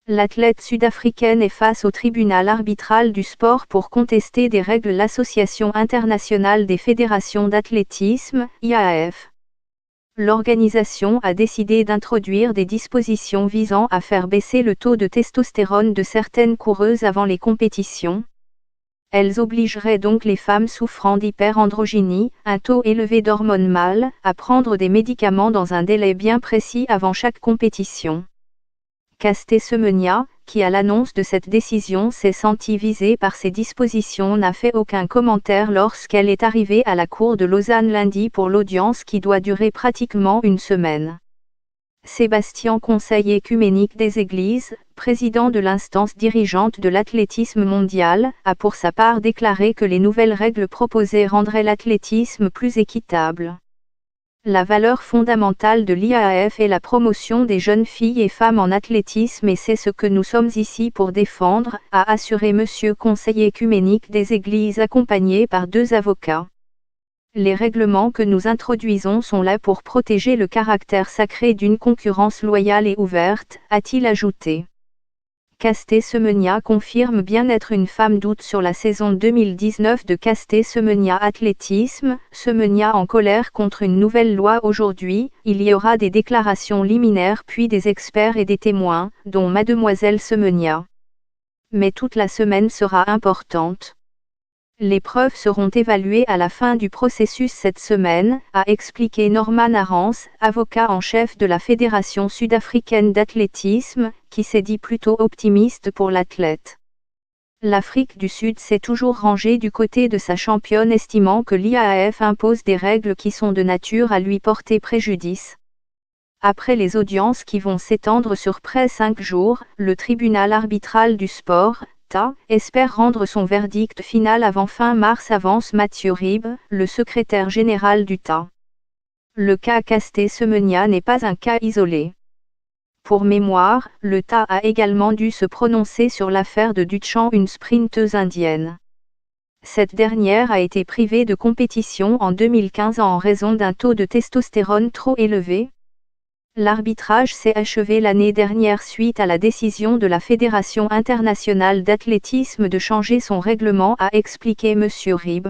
L'athlète sud-africaine est face au tribunal arbitral du sport pour contester des règles de l'Association internationale des fédérations d'athlétisme, IAAF. L'organisation a décidé d'introduire des dispositions visant à faire baisser le taux de testostérone de certaines coureuses avant les compétitions. Elles obligeraient donc les femmes souffrant d'hyperandrogynie, un taux élevé d'hormones mâles, à prendre des médicaments dans un délai bien précis avant chaque compétition. Caster Semenya, qui à l'annonce de cette décision s'est sentie visée par ces dispositions, n'a fait aucun commentaire lorsqu'elle est arrivée à la cour de Lausanne lundi pour l'audience qui doit durer pratiquement une semaine. Sébastien Conseil écuménique des Églises, président de l'instance dirigeante de l'athlétisme mondial, a pour sa part déclaré que les nouvelles règles proposées rendraient l'athlétisme plus équitable. La valeur fondamentale de l'IAAF est la promotion des jeunes filles et femmes en athlétisme et c'est ce que nous sommes ici pour défendre, a assuré Monsieur Conseil écuménique des Églises accompagné par 2 avocats. Les règlements que nous introduisons sont là pour protéger le caractère sacré d'une concurrence loyale et ouverte, a-t-il ajouté. Caster Semenya confirme bien être une femme d'août sur la saison 2019 de Caster Semenya Athlétisme. Semenya en colère contre une nouvelle loi aujourd'hui, il y aura des déclarations liminaires puis des experts et des témoins, dont Mademoiselle Semenya. Mais toute la semaine sera importante. Les preuves seront évaluées à la fin du processus cette semaine, a expliqué Norman Arens, avocat en chef de la Fédération sud-africaine d'athlétisme, qui s'est dit plutôt optimiste pour l'athlète. L'Afrique du Sud s'est toujours rangée du côté de sa championne estimant que l'IAAF impose des règles qui sont de nature à lui porter préjudice. Après les audiences qui vont s'étendre sur près 5 jours, le tribunal arbitral du sport, espère rendre son verdict final avant fin mars, avance Mathieu Ribes, le secrétaire général du TA. Le cas Caster Semenya n'est pas un cas isolé. Pour mémoire, le TA a également dû se prononcer sur l'affaire de Duchamp, une sprinteuse indienne. Cette dernière a été privée de compétition en 2015 en raison d'un taux de testostérone trop élevé. L'arbitrage s'est achevé l'année dernière suite à la décision de la Fédération internationale d'athlétisme de changer son règlement, a expliqué Monsieur Ribes.